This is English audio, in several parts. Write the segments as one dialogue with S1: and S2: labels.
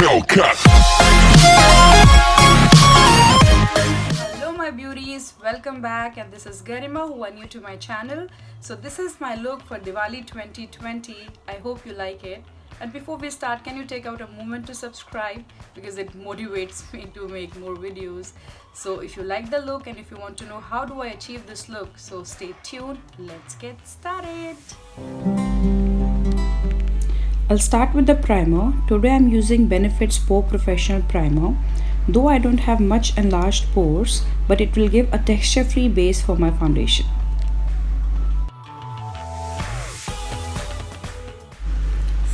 S1: Hellcat.
S2: Hello my beauties, welcome back, and this is Garima who are new to my channel. So this is my look for Diwali 2020. I hope you like it. And before we start, can you take out a moment to subscribe, because it motivates me to make more videos. So if you like the look and if you want to know how do I achieve this look, so stay tuned. Let's get started. I'll start with the primer. Today I'm using Benefit's Pore Professional Primer. Though I don't have much enlarged pores, but it will give a texture-free base for my foundation.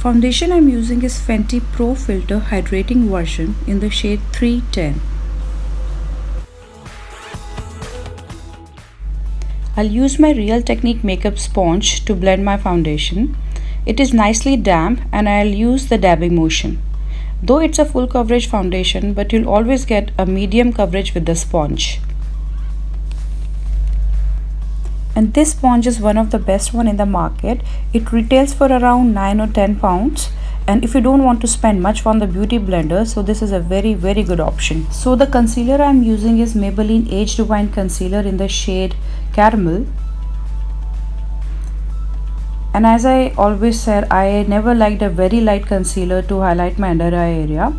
S2: Foundation I'm using is Fenty Pro Filter Hydrating Version in the shade 310. I'll use my Real Technique makeup sponge to blend my foundation. It is nicely damp and I'll use the dabbing motion. Though it's a full coverage foundation, but you'll always get a medium coverage with the sponge. And this sponge is one of the best one in the market. It retails for around 9 or 10 pounds. And if you don't want to spend much on the beauty blender, so this is a very good option. So the concealer I'm using is Maybelline Age Rewind Concealer in the shade Caramel. And as I always said, I never liked a very light concealer to highlight my under eye area,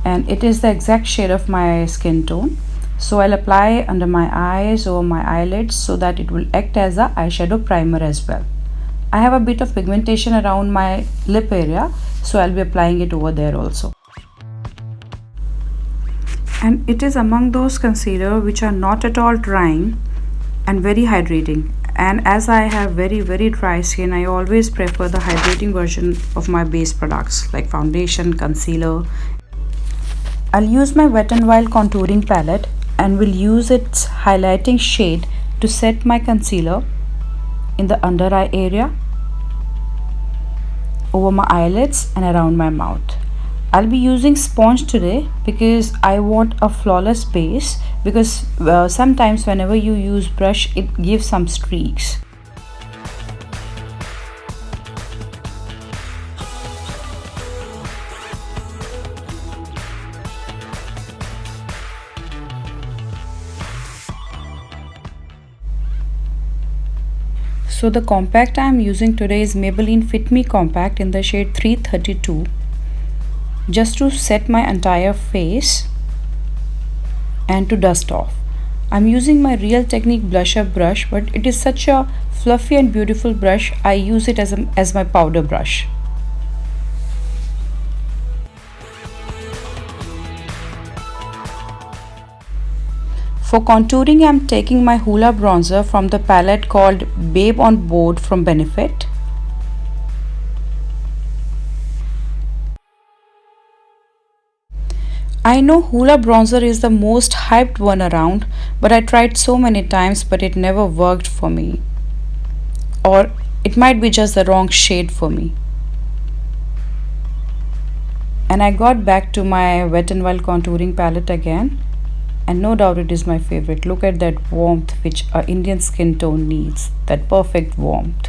S2: and it is the exact shade of my skin tone. So I'll apply under my eyes, over my eyelids, so that it will act as a eyeshadow primer as well. I have a bit of pigmentation around my lip area, so I'll be applying it over there also. And it is among those concealer which are not at all drying and very hydrating. And as I have very dry skin, I always prefer the hydrating version of my base products like foundation, concealer. I'll use my Wet n Wild contouring palette and will use its highlighting shade to set my concealer in the under eye area, over my eyelids and around my mouth. I'll be using sponge today because I want a flawless base, because sometimes whenever you use brush it gives some streaks. So the compact I am using today is Maybelline Fit Me Compact in the shade 332. Just to set my entire face and to dust off. I'm using my Real Technique blusher brush, but it is such a fluffy and beautiful brush. I use it as my powder brush. For contouring, I'm taking my Hoola bronzer from the palette called Babe on Board from Benefit. I know Hoola bronzer is the most hyped one around, but I tried so many times but it never worked for me. Or it might be just the wrong shade for me. And I got back to my Wet n Wild contouring palette again, and no doubt it is my favorite. Look at that warmth which our Indian skin tone needs, that perfect warmth.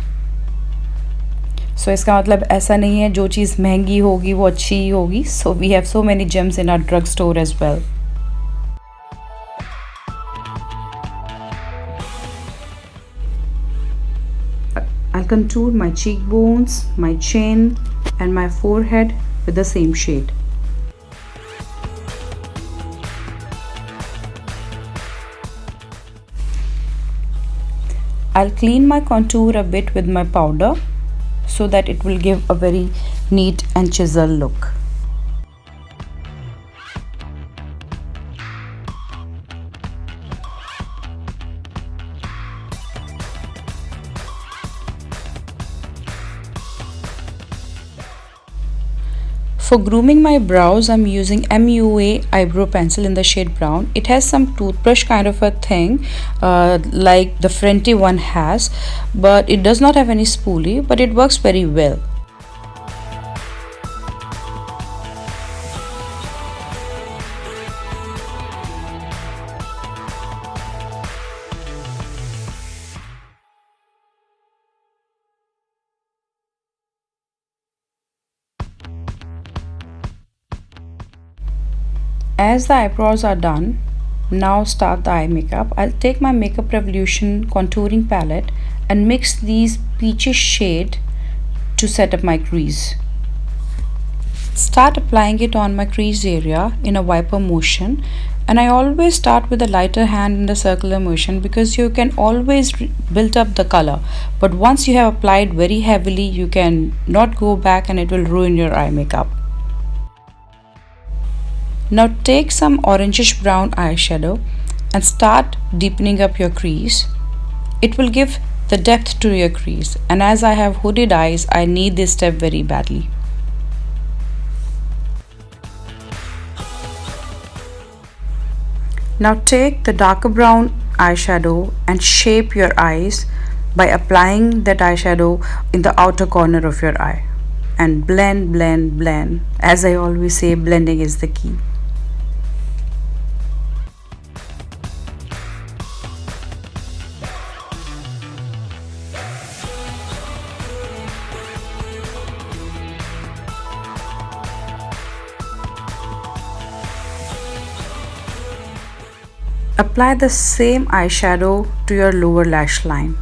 S2: So इसका मतलब ऐसा नहीं है जो चीज़ महंगी होगी वो अच्छी ही होगी. So we have so many gems in our drugstore as well. I'll contour my cheekbones, my chin and my forehead with the same shade. I'll clean my contour a bit with my powder, so that it will give a very neat and chisel look. For grooming my brows, I'm using MUA eyebrow pencil in the shade brown. It has some toothbrush kind of a thing, like the Fenty one has, but it does not have any spoolie, but it works very well. As the eyebrows are done, now start the eye makeup. I'll take my Makeup Revolution contouring palette and mix these peaches shade to set up my crease. Start applying it on my crease area in a wiper motion, and I always start with a lighter hand in the circular motion because you can always build up the color, but once you have applied very heavily you can not go back and it will ruin your eye makeup. Now take some orangish brown eyeshadow and start deepening up your crease. It will give the depth to your crease, and as I have hooded eyes, I need this step very badly. Now take the darker brown eyeshadow and shape your eyes by applying that eyeshadow in the outer corner of your eye. And blend, blend, blend. As I always say, blending is the key. Apply the same eyeshadow to your lower lash line.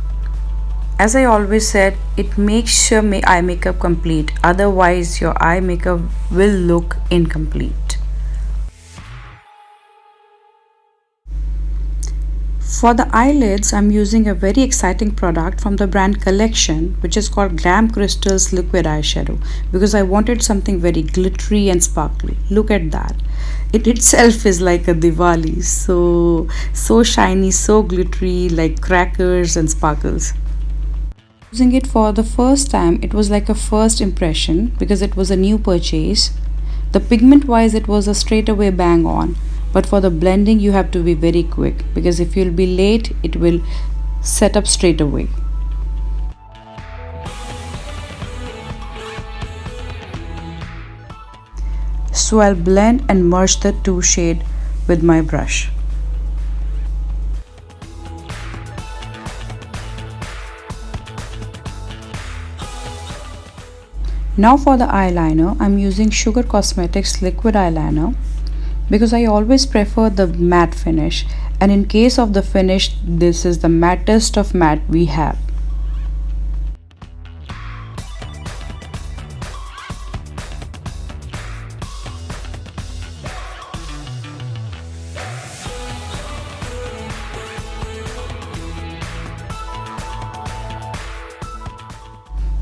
S2: As I always said, it makes your eye makeup complete, otherwise your eye makeup will look incomplete. For the eyelids, I'm using a very exciting product from the brand Collection, which is called Glam Crystals Liquid Eyeshadow, because I wanted something very glittery and sparkly. Look at that. It itself is like a Diwali, so shiny, so glittery, like crackers and sparkles. Using it for the first time, it was like a first impression because it was a new purchase. The pigment wise, it was a straight away bang on, but for the blending you have to be very quick because if you'll be late, it will set up straight away. So I'll blend and merge the two shade with my brush. Now for the eyeliner, I'm using Sugar Cosmetics liquid eyeliner because I always prefer the matte finish, and in case of the finish, this is the mattest of matte we have.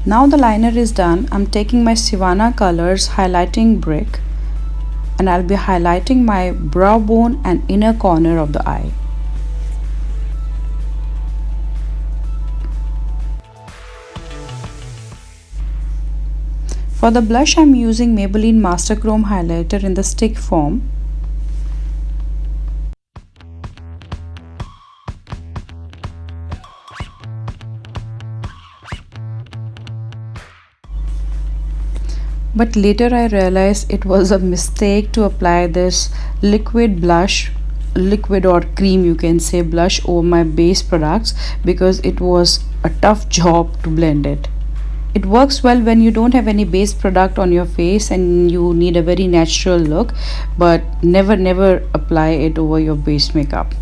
S2: Now the liner is done, I'm taking my Sivana Colors highlighting brick and I'll be highlighting my brow bone and inner corner of the eye. For the blush, I'm using Maybelline Master Chrome highlighter in the stick form. But later I realized it was a mistake to apply this liquid blush, liquid or cream you can say, blush over my base products because it was a tough job to blend it. It works well when you don't have any base product on your face and you need a very natural look, but never apply it over your base makeup.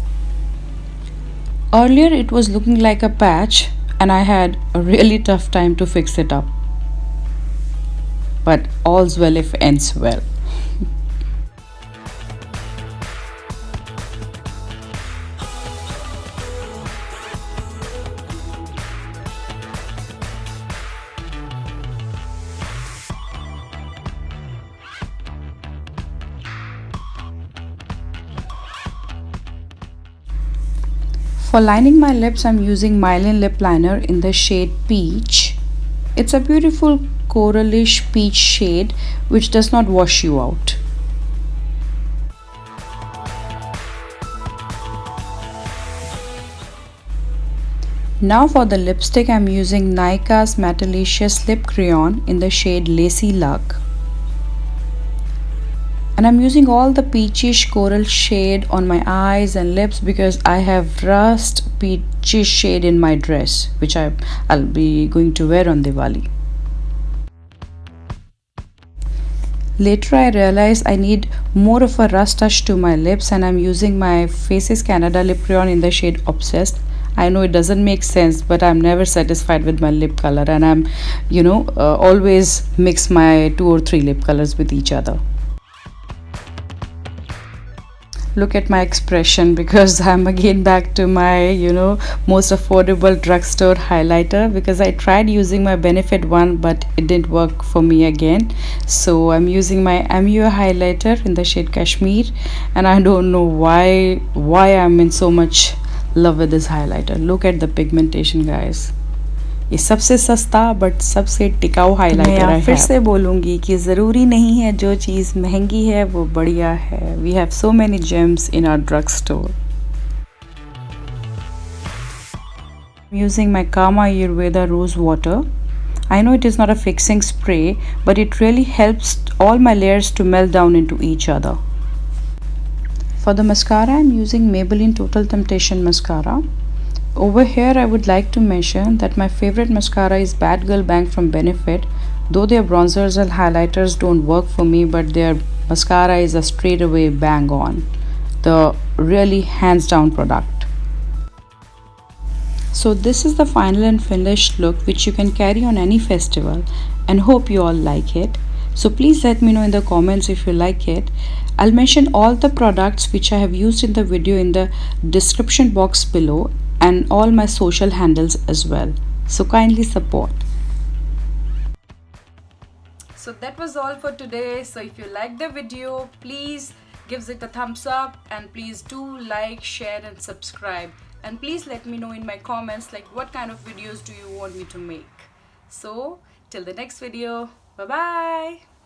S2: Earlier it was looking like a patch and I had a really tough time to fix it up. But all's well if ends well. For lining my lips, I'm using Mylan lip liner in the shade Peach. It's a beautiful coralish peach shade which does not wash you out. Now for the lipstick, I'm using Nykaa's Mattelicious Lip Crayon in the shade Lacy Luck. And I'm using all the peachish coral shade on my eyes and lips because I have rust peachish shade in my dress which I'll be going to wear on Diwali. Later I realized I need more of a rust touch to my lips, and I'm using my Faces Canada Lip Crayon in the shade Obsessed. I know it doesn't make sense, but I'm never satisfied with my lip color, and I'm, always mix my 2 or 3 lip colors with each other. Look at my expression because I'm again back to my most affordable drugstore highlighter, because I tried using my Benefit one but it didn't work for me again. So I'm using my MUA highlighter in the shade Kashmir, and I don't know why I'm in so much love with this highlighter. Look at the pigmentation, guys. ये सबसे सस्ता but सबसे टिकाऊ highlighter है। फिर से बोलूँगी कि ज़रूरी नहीं है जो चीज़ महंगी है वो बढ़िया है। We have so many gems in our drug store. Using my Kama Ayurveda rose water. I know it is not a fixing spray, but it really helps all my layers to melt down into each other. For the mascara, I'm using Maybelline Total Temptation mascara. Over here I would like to mention that my favorite mascara is Bad Girl Bang from Benefit. Though their bronzers and highlighters don't work for me, but their mascara is a straight away bang on. The really hands down product. So this is the final and finished look which you can carry on any festival, and hope you all like it. So please let me know in the comments if you like it. I'll mention all the products which I have used in the video in the description box below, and all my social handles as well. So kindly support. So that was all for today. So if you like the video, please give it a thumbs up, and please do like, share and subscribe. And please let me know in my comments like what kind of videos do you want me to make. So till the next video, bye bye.